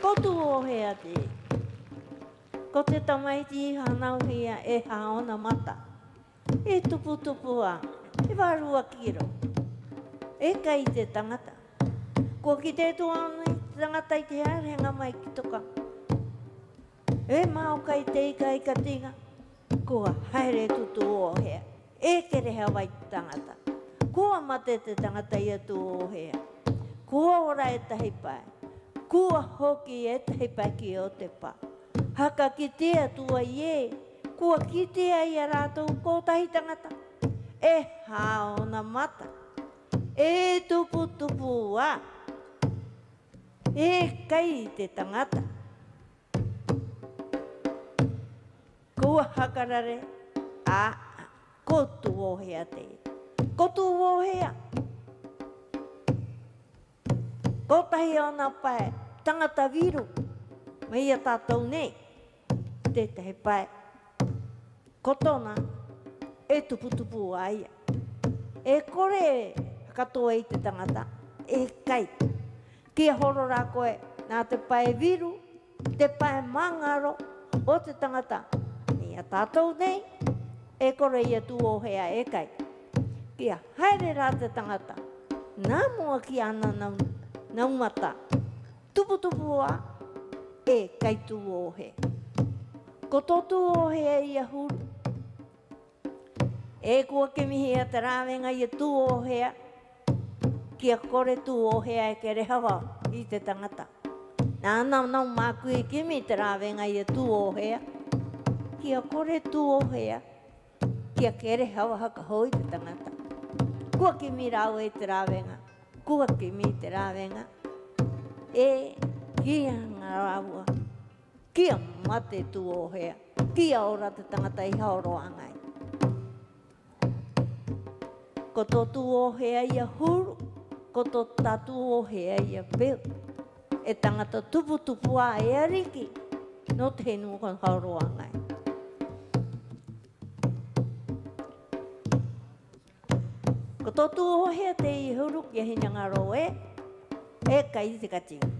Ko tu o hea te. Ko te tamaiti hanau hea e haona mata. E tupu tupu a. E warua kiro. E kai te tangata. Ko ki te tuana i te tangata i te harenga mai ki toka. E mao kai te ika i ka tinga. Kua haere tutu o hea. E kere hea wai te tangata. Kua mate te tangata i atu o hea. Kua ora e tahi pai. Kua hoki e tahi pai ki o te pa. Haka ki tea tua i e. Kua ki tea i a rātou ko tahi tangata. E haona mata. E tupu tupu a. E kai te tangata. Kua hakarare. A. Ko tu o hea te. Ko tu o hea. Ko tahi ona pai. Tangata viru. Mai a tātou nei. Te tahi pai. Ko tona. E tupu tupu a ia. E kore katoa i te tangata. E kai. Kia horo rā koe. Nā te pai viru. Te pai mangaro. O te tangata. Mai a tātou nei. E kore ia tu o hea e kai. Kia haere rā te tangata. Nā mua ki ana naumata. Tupu tupu a. E kai tu o he. Ko tō tu o hea ia huru. E kua ke mihi a te rāwenga ia tu o hea. Kia kore tu o hea e kere hawa i te tangata. Nā nau māku i kimi te rāwenga ia tu o hea. Kia kore tu o hea. Kia kere hawa haka hoi te tangata. Kua kimi rau e te rāwenga. Kua kimi te rāwenga. E kia ngā rāua. Kia mate tu o hea. Kia ora te tangata i haoro angai. Ko tō tu o hea ia huru. Ko tō tatu o hea ia peo. E tangata tupu tupu a e ariki. No te henu kon haoro angai. Ko tō tu o hea te i huru kia hinanga ro e. E kai te katinga.